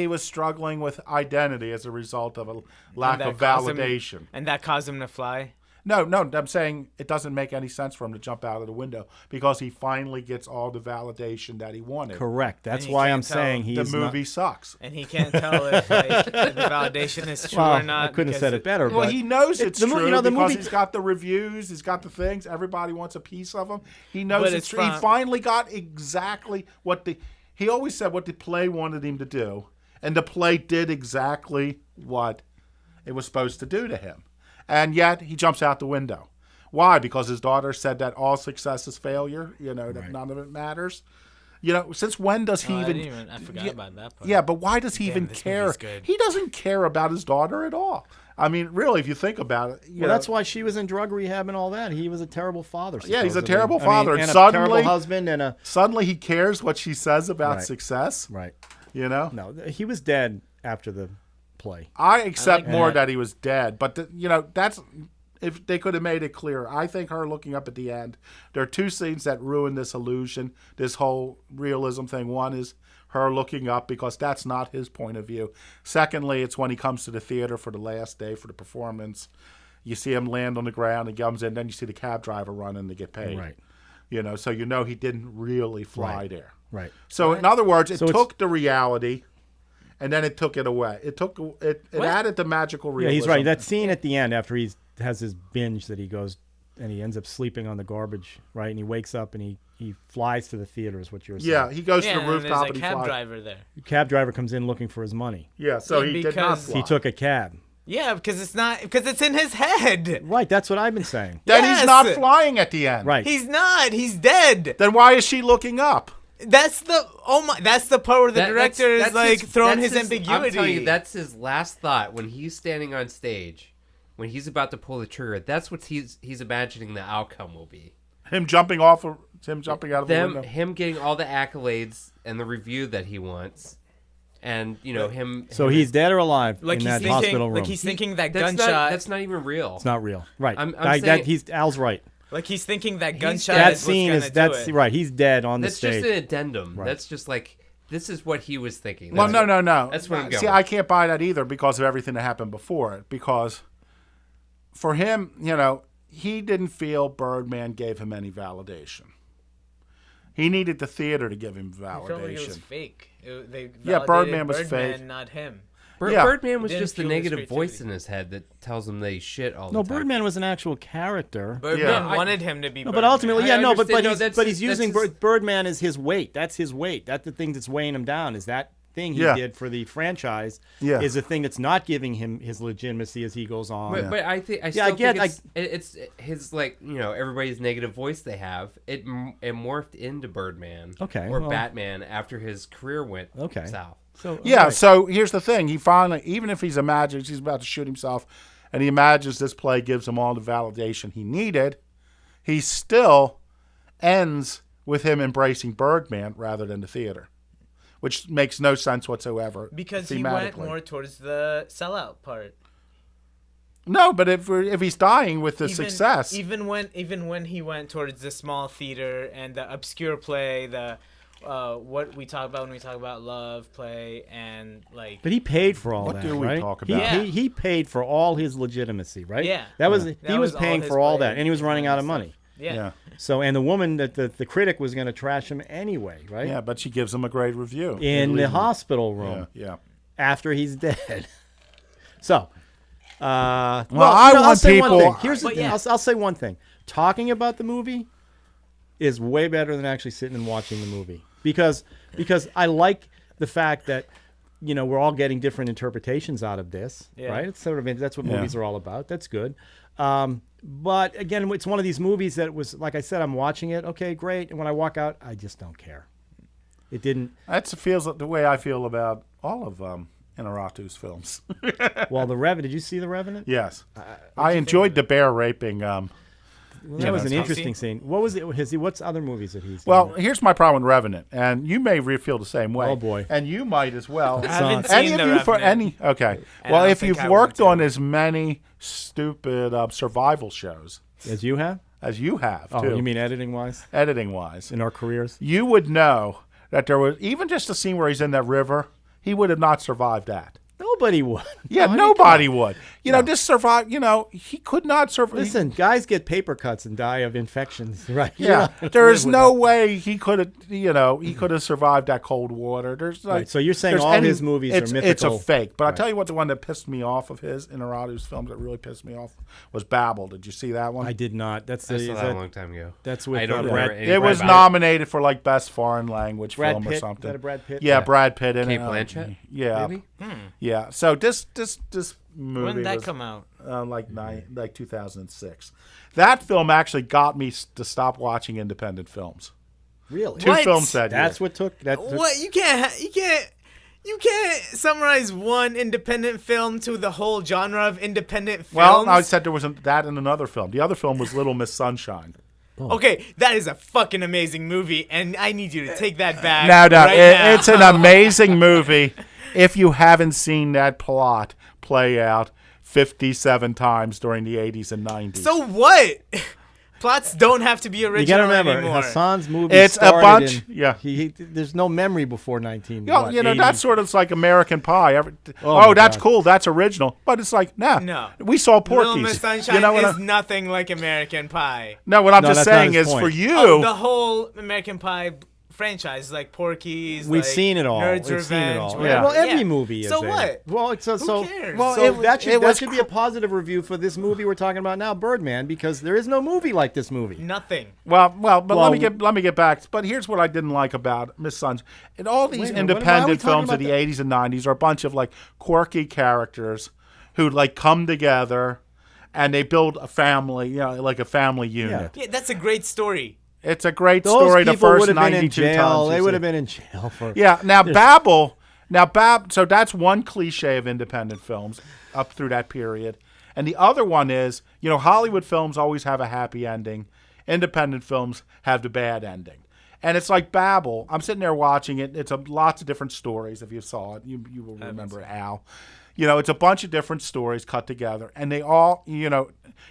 was struggling with identity as a result of a lack of validation. And that caused him to fly? No, I'm saying it doesn't make any sense for him to jump out of the window because he finally gets all the validation that he wanted. Correct. That's why I'm saying the movie sucks. And he can't tell if the validation is true or not. I couldn't have said it better. Well, he knows it's true the because movie... he's got the reviews, he's got the things. Everybody wants a piece of him. He knows it's true. He finally got exactly he always said what the play wanted him to do. And the play did exactly what it was supposed to do to him. And yet he jumps out the window. Why? Because his daughter said that all success is failure, that none of it matters. Since when does he even... I forgot about that part. Yeah, but why does he even care? He doesn't care about his daughter at all. I mean, really, if you think about it. Well, that's why she was in drug rehab and all that. He was a terrible father. Yeah, he's a terrible father. And suddenly, a terrible husband. And suddenly he cares what she says about success. Right. No, he was dead after the play. I accept that he was dead, but that's if they could have made it clearer. I think her looking up at the end. There are two scenes that ruin this illusion, this whole realism thing. One is her looking up because that's not his point of view. Secondly, it's when he comes to the theater for the last day for the performance. You see him land on the ground, he comes in, then you see the cab driver running to get paid. Right. So he didn't really fly there. Right. So in other words, it took the reality, and then it took it away. It added the magical realism. Yeah, he's right. That scene at the end after he has his binge that he goes and he ends up sleeping on the garbage, right? And he wakes up and he flies to the theater is what you're saying. Yeah, he goes to the rooftop and he flies. There's a cab driver there. The cab driver comes in looking for his money. Yeah, so he did not fly. He took a cab. Yeah, because it's in his head. Right, that's what I've been saying. Then he's not flying at the end. Right. He's not. He's dead. Then why is she looking up? That's the part where the director is throwing his ambiguity. I'm telling you, that's his last thought when he's standing on stage, when he's about to pull the trigger. That's what he's imagining the outcome will be. Him jumping out of the window. Him getting all the accolades and the review that he wants, and him. So he's dead or alive in that hospital room. Like he's thinking that gunshot. That's not even real. It's not real. Right. I'm saying, Al's right. Like he's thinking that gunshot is what's gonna do it. Right. He's dead on the stage. That's just an addendum. Right. That's just like this is what he was thinking. Well, no. That's what I'm going. See, I can't buy that either because of everything that happened before it. Because for him, he didn't feel Birdman gave him any validation. He needed the theater to give him validation. I felt like it was fake. Birdman was fake. Not him. Birdman was just the negative voice in his head that tells him that he's shit all the time. No, Birdman was an actual character. Birdman wanted him to be Birdman. But ultimately, but he's using Birdman as his weight. That's his weight. That's the thing that's weighing him down. Is that thing he Yeah. did for the franchise Yeah. is a thing that's not giving him his legitimacy as he goes on. But I think I still think it's his everybody's negative voice they have. It morphed into Birdman or Batman after his career went south. So So here's the thing: he finally, even if he's about to shoot himself, and he imagines this play gives him all the validation he needed, he still ends with him embracing Birdman rather than the theater, which makes no sense whatsoever. Because he went more towards the sellout part. No, but if he's dying with the success, even when he went towards the small theater and the obscure play, the what we talk about when we talk about love play and like. But he paid for all what that. do we right? talk about? He paid for all his legitimacy, right? Yeah. He was paying for all that, and he was running out of money. Yeah. So, and the woman that the critic was going to trash him anyway, right? Yeah, but she gives him a great review in the hospital room. Yeah. After he's dead. So, I want people. Here's the thing. I'll say one thing. Talking about the movie is way better than actually sitting and watching the movie because I like the fact that we're all getting different interpretations out of this, right? It's sort of that's what movies are all about. That's good. But again, it's one of these movies that was, like I said, I'm watching it. Okay, great. And when I walk out, I just don't care. It didn't. That feels like the way I feel about all of Inarritu's films. Well, The Revenant. Did you see The Revenant? Yes. I enjoyed the bear raping. That was an interesting scene. What was it? What's other movies that he's done? Well, here's my problem with Revenant, and you may feel the same way. Oh boy, and you might as well. I haven't seen The Revenant. Okay. And well, if you've worked on as many stupid survival shows as you have, too. Oh, you mean editing wise? Editing wise, in our careers, you would know that there was even just a scene where he's in that river. He would have not survived that. Nobody would. Yeah, nobody would. Just survive. He could not survive. Listen, guys get paper cuts and die of infections, right? Yeah, there is no way he could have. He could have survived that cold water. There's like, right. So you're saying all his movies are mythical? It's a fake. But I tell you what, the one that pissed me off of his Inarritu's films that really pissed me off was Babel. Did you see that one? I did not. I saw that a long time ago. That's with I don't Brad. It was nominated for like best foreign language film or something. Is that a Brad Pitt? Yeah, Brad Pitt and Kate Blanchett. Yeah, maybe? Yeah. So this movie. When did that come out? Like 2006. That film actually got me to stop watching independent films. Really? Two films that year. That's what took that. What you can't summarize one independent film to the whole genre of independent films. Well, I said there was that in another film. The other film was Little Miss Sunshine. Oh. Okay, that is a fucking amazing movie, and I need you to take that back. No, now. It's an amazing movie. If you haven't seen that plot play out 57 times during the 80s and 90s. So what? Plots don't have to be original You got to remember, anymore. Hassan's movie It's a bunch. There's no memory before 19. That's sort of like American Pie. Oh that's God. cool. That's original. But it's like, No. We saw Porky's. Little Miss Sunshine is nothing like American Pie. No, what I'm just saying is for you. The whole American Pie franchise, like Porky's. We've like seen it all. Nerds We've seen it Revenge. all. Yeah. Well, every movie is. So what? Well, who cares? Well, that should be a positive review for this movie we're talking about now, Birdman, because there is no movie like this movie. Nothing. But let me get back. But here's what I didn't like about Miss Sunshine. And all these independent films of the 80s and 90s are a bunch of like quirky characters who like come together and they build a family, like a family unit. Yeah, that's a great story. It's a great story. The first 92 times. They would have been in jail for. Yeah. Now Babel. So that's one cliche of independent films up through that period, and the other one is, Hollywood films always have a happy ending. Independent films have the bad ending, and it's like Babel. I'm sitting there watching it. It's lots of different stories. If you saw it, you will remember it, Al. It's a bunch of different stories cut together, and they all,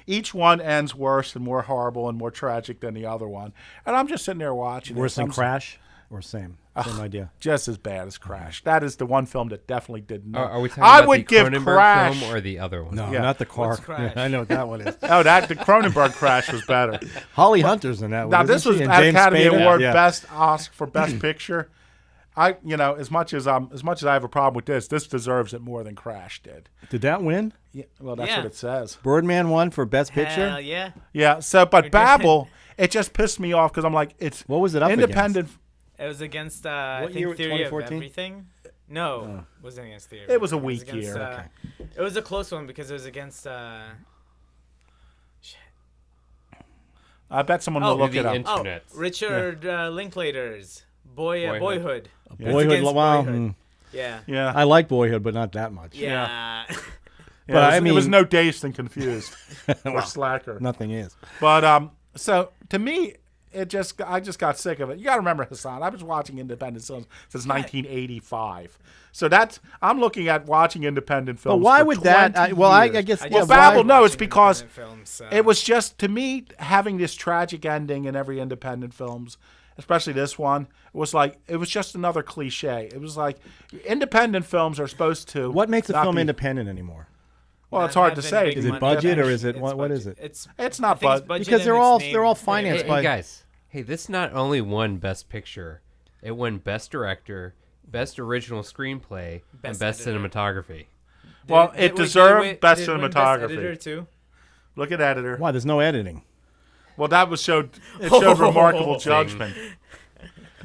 each one ends worse and more horrible and more tragic than the other one. And I'm just sitting there watching. Worse than Crash, or same idea? Just as bad as Crash. That is the one film that definitely did not. Are we talking about the Cronenberg Crash film or the other one? No, not the car. I know what that one is. The Cronenberg Crash was better. Holly Hunter's in that one. Now this was Academy Award Best Oscar for Best Picture. As much as I have a problem with this deserves it more than Crash did. Did that win? Yeah, well, that's what it says. Birdman won for Best Picture? Hell yeah. Yeah, but Babel, it just pissed me off because I'm like, it's what was it up independent. against? It was against, What I year? think, Theory of 2014? Everything. No, wasn't against theater. It was a It weak against, year. It was a close one because it was against. Shit. I bet someone will look it up. Internet. Richard Linklater's Boyhood. Boyhood. Wow. Yeah. Yeah. I like Boyhood, but not that much. Yeah. But I mean, it was no Dazed and Confused or Slacker. Nothing is. But so to me, I just got sick of it. You got to remember, Hassan, I was watching independent films since 1985. So I'm looking at watching independent films. But why for would that? 20 I years. guess. Well, Babel, no, it's because it was just, to me, having this tragic ending in every independent films, especially this one, it was just another cliche. It was like independent films are supposed to. What makes a not film be- independent anymore? Well, it's hard to say. Is it budget or is it what is it? It's not budget because they're all financed by. Hey guys, this not only won Best Picture, it won Best Director, Best Original Screenplay, and Best Cinematography. Well, it deserved Best Cinematography. Best editor too? Look at editor. Why? There's no editing. Well, it showed remarkable judgment.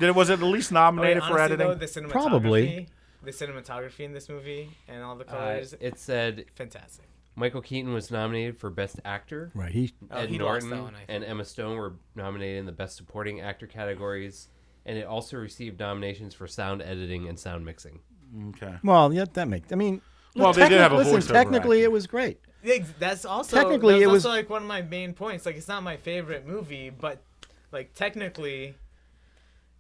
Was it at least nominated for editing? Though, the cinematography, Probably. The cinematography in this movie and all the colors. It said fantastic. Michael Keaton was nominated for Best Actor. Right. He Ed lost that Norton one, and Emma Stone were nominated in the Best Supporting Actor categories, and it also received nominations for sound editing and sound mixing. Okay. Well, yeah, that makes. I mean, well, they did have a listen. voiceover Technically, actor. it was great. That's also technically it was also like one of my main points. Like, it's not my favorite movie, but like technically,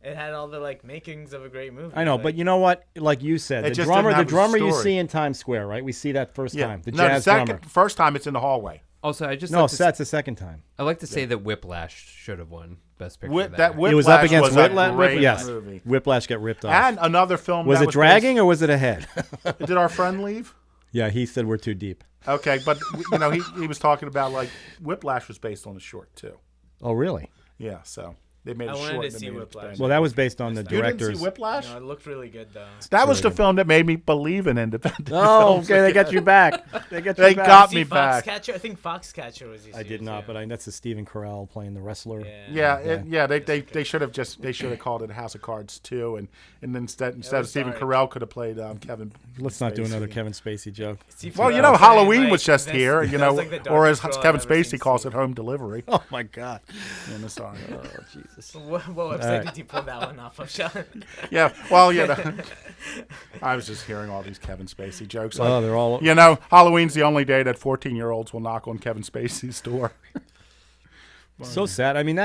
it had all the like makings of a great movie. I know, like, but you know what? Like you said, the drummer you see in Times Square, right? We see that first time. The jazz drummer. First time it's in the hallway. Also, that's the second time. I like to say that Whiplash should have won Best Picture. Whiplash it was up against Whiplash. Yes, movie. Whiplash got ripped off. And another film. Was it dragging or was it ahead? Did our friend leave? Yeah, he said we're too deep. Okay, but he was talking about like Whiplash was based on a short too. Oh, really? Yeah, so they made a short. I wanted to see Whiplash. Well, that was based on the director's. You didn't see Whiplash? No, it looked really good though. That was the film that made me believe in independent films. Okay, they got you back. They got me back. Foxcatcher? I think Foxcatcher was. I did not, but that's the Stephen Carell playing the wrestler. They should have called it House of Cards 2, and instead of Stephen Carell could have played Kevin. Let's not do another Kevin Spacey joke. Well, Halloween was just here, or as Kevin Spacey calls it, home delivery. Oh my God. Yeah, sorry. Oh Jesus. What website did you pull that one off of, Sean? Yeah, well, I was just hearing all these Kevin Spacey jokes. Oh, they're all. Halloween's the only day that 14-year-olds will knock on Kevin Spacey's door. So sad. I mean,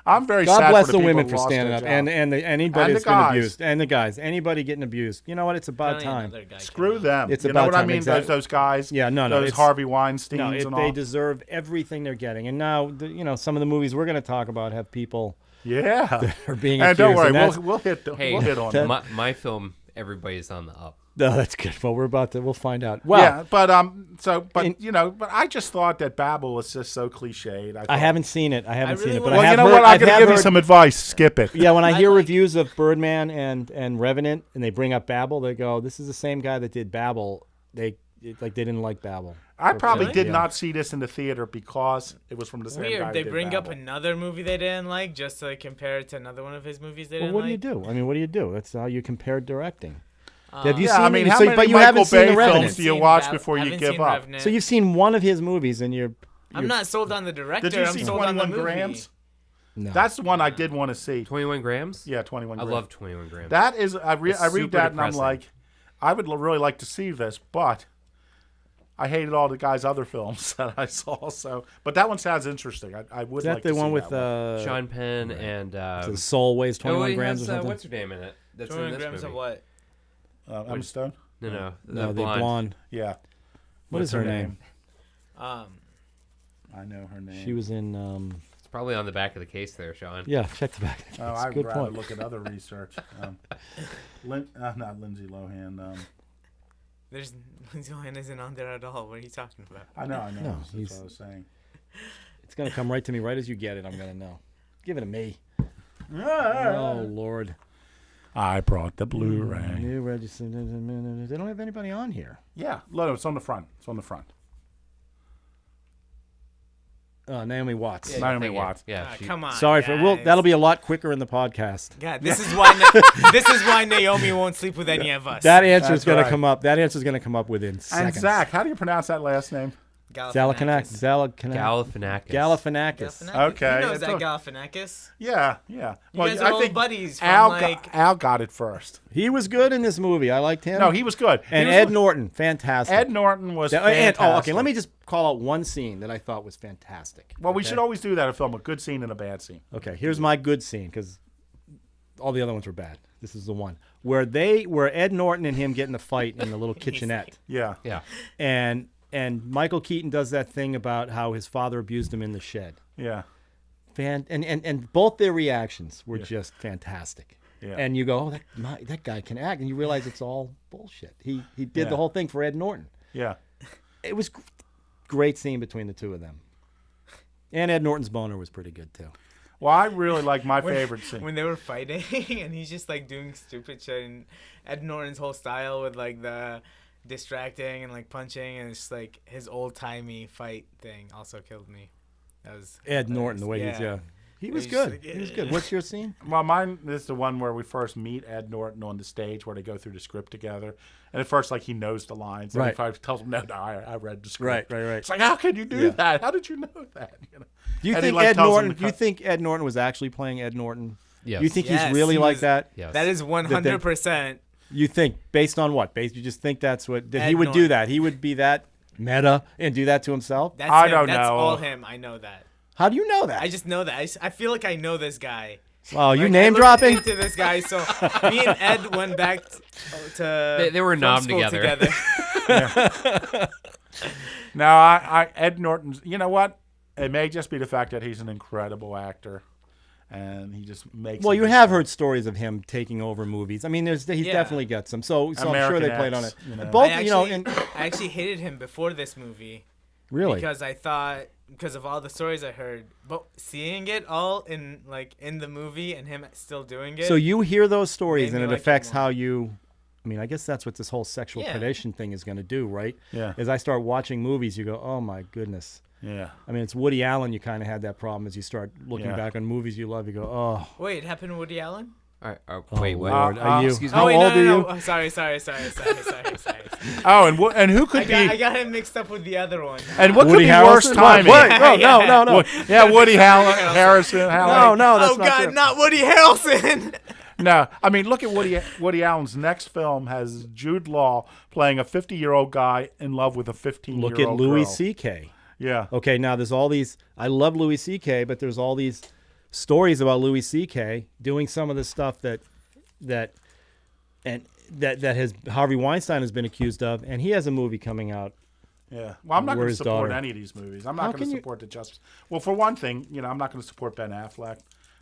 I'm very God sad bless for the people women who for lost standing their up, job. and anybody that's been guys. abused, and the guys, anybody getting abused. You know what? It's about time. Screw them. It's you about know what time. I mean? Exactly. Those guys. Yeah, those Harvey Weinsteins and all. They deserve everything they're getting. And now, some of the movies we're going to talk about have people. Yeah. That are being and accused. don't worry, and we'll hit on that. My film, everybody's on the up. No, that's good. Well, we'll find out. Well, yeah, but I just thought that Babel was just so cliched. I haven't seen it. But I'm going to give you some advice. Skip it. Yeah, when I hear reviews of Birdman and Revenant, and they bring up Babel, they go, "This is the same guy that did Babel." They didn't like Babel. I probably did not see this in the theater because it was from the same guy. They bring up another movie they didn't like just to compare it to another one of his movies they didn't like. What do you do? I mean, what do you do? That's how you compare directing. Have you seen? I mean, how many Michael Bay films do you watch before you give up? So you've seen one of his movies, and you're. I'm not sold on the director. Did you see 21 Grams? No. That's the one I did want to see. 21 Grams? Yeah, 21 Grams. I love 21 Grams. That is, I read that and I'm like, I would really like to see this, but I hated all the guy's other films that I saw. So, but that one sounds interesting. I would like to see that. Is that the one with Sean Penn and the Soul weighs 21 grams or something? What's her name in it? That's 21 in this grams movie. of what? Emma Stone? No, the blonde. Yeah. What is her name? I know her name. She was in. It's probably on the back of the case there, Sean. Yeah, check the back of the case. Oh, I'd Good rather point. look at other research. Not Lindsay Lohan. There's Lindsay Lohan isn't on there at all. What are you talking about? I know. No, That's what I was saying. It's gonna come right to me right as you get it. I'm gonna know. Give it to me. Oh Lord. I brought the Blu-ray. New register. They don't have anybody on here. Yeah, no, it's on the front. It's on the front. Naomi Watts. Yeah, Naomi Watts. Yeah. Come on. Sorry guys. that'll be a lot quicker in the podcast. God, this is why this is why Naomi won't sleep with any of us. That answer's going right. to come up. That answer's going to come up within seconds. And Zach, how do you pronounce that last name? Galifianakis. Galifianakis. Okay. He knows that Galifianakis. Yeah. Well, You guys are old buddies from Al got it first. He was good in this movie. I liked him. No, he was good. And Ed Norton, fantastic. Ed Norton was fantastic. Okay. Let me just call out one scene that I thought was fantastic. Well, we should always do that in a film: a good scene and a bad scene. Okay, here's my good scene because all the other ones were bad. This is the one where Ed Norton and him get in a fight in the little kitchenette. Yeah. And Michael Keaton does that thing about how his father abused him in the shed. Yeah. And both their reactions were just fantastic. Yeah. And you go, that guy can act, and you realize it's all bullshit. He did the whole thing for Ed Norton. Yeah. It was great scene between the two of them. And Ed Norton's boner was pretty good too. Well, I really like my favorite scene. When they were fighting and he's just like doing stupid shit, and Ed Norton's whole style with like the distracting and like punching, and it's like his old-timey fight thing also killed me. That was Ed Norton, the way he was good. He was good. What's your scene? Well, mine is the one where we first meet Ed Norton on the stage, where they go through the script together. And at first, like, he knows the lines. And he tells him, no, I read the script. Right. It's like, how could you do that? How did you know that? Do you think Ed Norton? Do you think Ed Norton was actually playing Ed Norton? Yes. Do you think he's really like that? Yes. That is 100%. You think based on what? You just think that's what Ed he would Norton. do that? He would be that meta and do that to himself? That's I him. don't That's know. all him. I know that. How do you know that? I just know that. I feel like I know this guy. Oh, you Like, name I dropping? looked into this guy, so me and Ed went back to They were film nom school together. Now, I Ed Norton's, you know what? It may just be the fact that he's an incredible actor. And he just makes. Well, you have heard stories of him taking over movies. I mean, he's definitely got some. So I'm sure they played on it. You know. Both, I actually hated him before this movie. Really? Because I thought, because of all the stories I heard, but seeing it all in the movie and him still doing it. So you hear those stories made and me it like affects him more. how you. I mean, I guess that's what this whole sexual predation thing is going to do, right? Yeah. As I start watching movies, you go, oh my goodness. Yeah. I mean, it's Woody Allen. You kind of had that problem as you start looking back on movies you love. You go, oh. Wait, it happened to Woody Allen? Wait, what? Lord, are you? Excuse Oh, How wait, old no. are you? Oh, sorry. Oh, and who could be? I got him mixed up with the other one. And what Woody could be worse Harrelson? timing? What? No. Yeah, Woody Harrelson. No, that's Oh not God, true. not Woody Harrelson. No, I mean, look at Woody Allen's next film has Jude Law playing a 50-year-old guy in love with a 15-year-old Look at Louis girl. C.K. Yeah. Okay, now there's all these. I love Louis C.K., but there's all these stories about Louis C.K. doing some of the stuff that has Harvey Weinstein has been accused of, and he has a movie coming out. Yeah. Well, I'm not going to His support daughter. any of these movies. I'm not going to support the Justice. Well, for one thing, I'm not going to support Ben Affleck.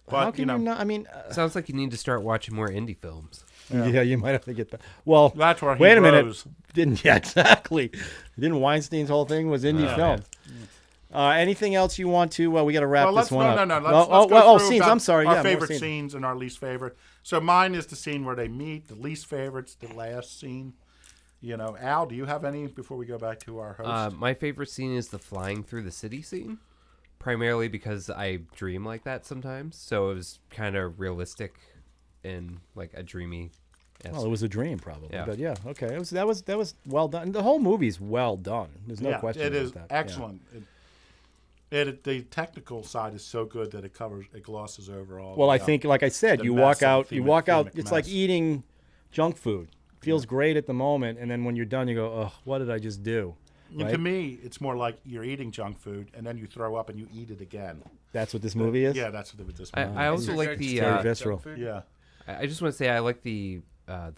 But How can you not? I mean, Sounds like you need to start watching more indie films. yeah, you might have to get that. Well, That's where he wait a minute. rose. Exactly. Didn't Weinstein's whole thing was indie film? Anything else you want to? We got to wrap this one up. No. Let's go through scenes. about I'm sorry. Our Yeah, more favorite scenes. scenes and our least favorite. So mine is the scene where they meet. The least favorite's the last scene. Al, do you have any before we go back to our host? My favorite scene is the flying through the city scene, primarily because I dream like that sometimes. So it was kind of realistic and like a dreamy. Well, it was a dream, probably. Yeah. But yeah, okay. That was well done. The whole movie's well done. There's no question it about is that. excellent. The technical side is so good that it glosses over all. Well, I think, like I said, the you mess walk out. of the You walk out. thematic It's like mess. eating junk food. Feels great at the moment, and then when you're done, you go, "Oh, what did I just do?" And Right? to me, it's more like you're eating junk food, and then you throw up and you eat it again. That's what this movie is. Yeah, that's what this I movie. also is. like the very visceral. Yeah. I just want to say I like the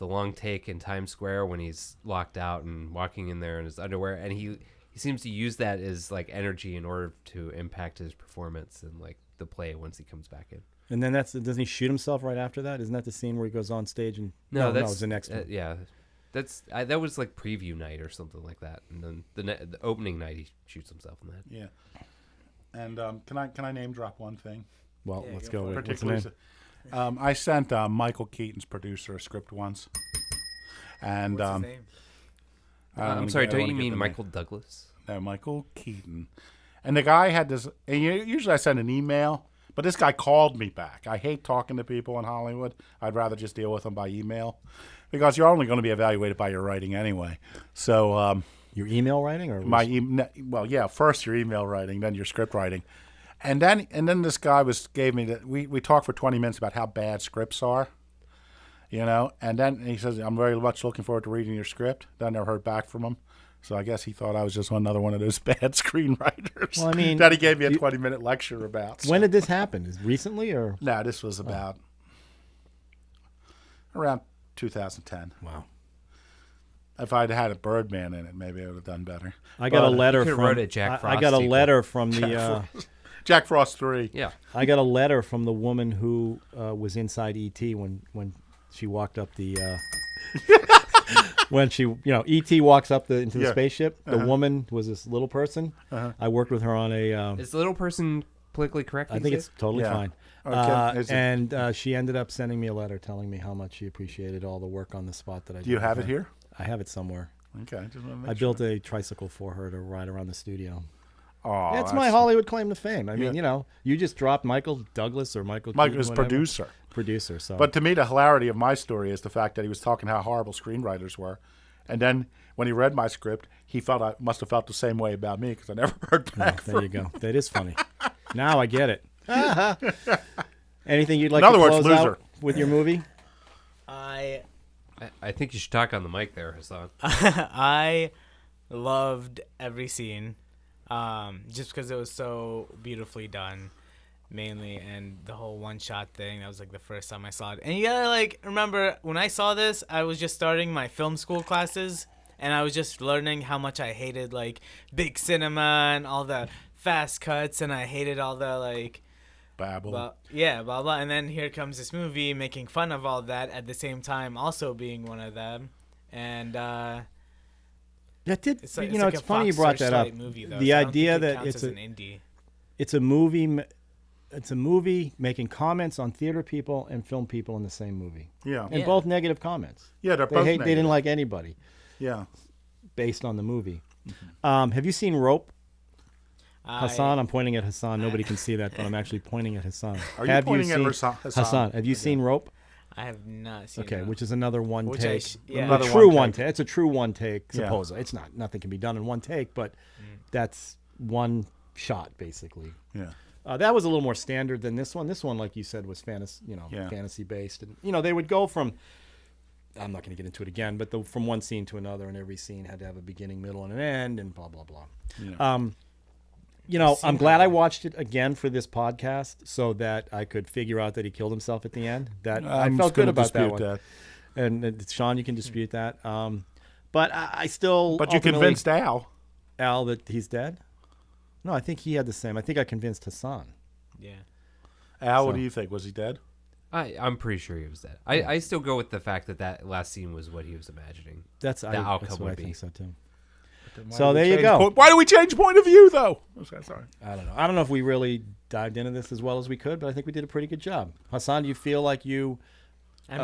long take in Times Square when he's locked out and walking in there in his underwear, and he seems to use that as like energy in order to impact his performance and like the play once he comes back in. And then doesn't he shoot himself right after that? Isn't that the scene where he goes on stage and No, it's that's the next one. Yeah, that was like preview night or something like that, and then the opening night he shoots himself in that. Yeah. And can I name drop one thing? Well, let's go with it. What's the Particularly, name? I sent Michael Keaton's producer a script once, and What's his name? I'm sorry, don't you mean Michael Douglas? No, Michael Keaton. And the guy had this, and usually I send an email, but this guy called me back. I hate talking to people in Hollywood. I'd rather just deal with them by email because you're only going to be evaluated by your writing anyway. So your email writing, or first your email writing, then your script writing, and then this guy gave me that. We talked for 20 minutes about how bad scripts are, and then he says, "I'm very much looking forward to reading your script." Then I never heard back from him. So I guess he thought I was just another one of those bad screenwriters. Well, I mean, that he gave me a 20-minute lecture about. So. When did this happen? Is recently or? No, this was about around 2010. Wow. If I'd had a Birdman in it, maybe I would have done better. I got a letter from. Wrote a Jack Frost I got a sequel. letter from the. Jack Frost 3. Yeah. I got a letter from the woman who was inside E.T. when she walked up the. When she, E.T. walks up into the spaceship, the woman was this little person. I worked with her on a. Is the little person politically correct? I think it's totally fine. Okay. And she ended up sending me a letter telling me how much she appreciated all the work on the spot that I did. Do you have it here? I have it somewhere. Okay. I built a tricycle for her to ride around the studio. Oh, that's my Hollywood claim to fame. I mean, you just dropped Michael Douglas or Michael. Mike was producer. Producer. So, but to me, the hilarity of my story is the fact that he was talking how horrible screenwriters were, and then when he read my script, he must have felt the same way about me because I never heard back. There you go. That is funny. Now I get it. Anything you'd like In other to words, close loser. out with your movie? I think you should talk on the mic there, Hassan. I loved every scene, just because it was so beautifully done, mainly, and the whole one-shot thing. That was like the first time I saw it. And you gotta remember when I saw this, I was just starting my film school classes, and I was just learning how much I hated big cinema and all the fast cuts, and I hated all the babble. blah blah. And then here comes this movie making fun of all that at the same time, also being one of them. And that did. it's it's funny you brought that up. Movie, though, the so idea that it's an indie. It's a movie. It's a movie making comments on theater people and film people in the same movie. Yeah. And both negative comments. Yeah, they're both They negative. didn't like anybody. Yeah. Based on the movie. Have you seen Rope? Hassan, I'm pointing at Hassan. Nobody can see that, but I'm actually pointing at Hassan. Are you pointing at Hassan? Hassan, have you seen Rope? I have not seen Okay, that. which is another one take. Another a true one one take. take. It's a true one take, Yeah. supposedly. It's not. Nothing can be done in one take, but that's one shot, basically. Yeah. That was a little more standard than this one. This one, like you said, was fantasy based, and they would go from. I'm not going to get into it again, but from one scene to another, and every scene had to have a beginning, middle, and an end, and blah blah blah. Yeah. I'm glad I watched it again for this podcast so that I could figure out that he killed himself at the end. That I felt good about that one. And Sean, you can dispute that. But I still. But you convinced Al that he's dead. No, I think he had the same. I think I convinced Hassan. Yeah. Al, what do you think? Was he dead? I'm pretty sure he was dead. I still go with the fact that last scene was what he was imagining. That's the outcome that's what would I be. think so too. So there you go. Why do we change point of view though? Okay, sorry. I don't know. I don't know if we really dived into this as well as we could, but I think we did a pretty good job. Hassan, do you feel like you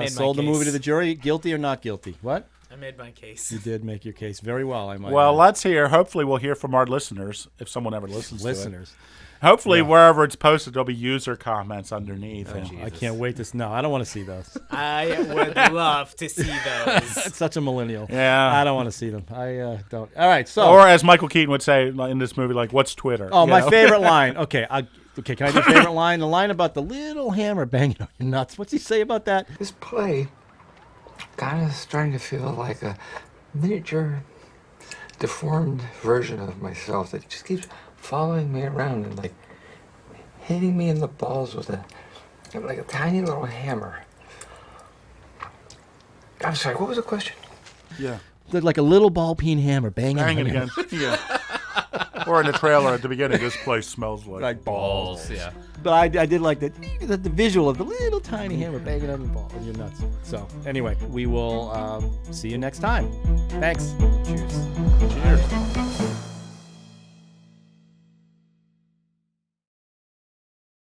sold the movie to the jury? Guilty or not guilty? What? I made my case. You did make your case very well, I might Well, add. let's hear. Hopefully, we'll hear from our listeners if someone ever listens to it. Hopefully, Yeah. wherever it's posted, there'll be user comments underneath. I can't wait to. No, I don't want to see those. I would love to see those. It's such a millennial. Yeah. I don't want to see them. I don't. All right. So, or as Michael Keaton would say in this movie, what's Twitter? Oh, my favorite line. Okay. Okay. Can I do a favorite line? The line about the little hammer banging on your nuts. What's he say about that? This play kind of starting to feel like a miniature, deformed version of myself that just keeps following me around and hitting me in the balls with a tiny little hammer. I'm sorry, what was the question? Yeah. Like a little ball peen hammer banging on your again. Yeah. Or in the trailer at the beginning, this place smells like balls. Yeah. But I did like the visual of the little tiny hammer banging on your nuts. So anyway, we will see you next time. Thanks. Cheers.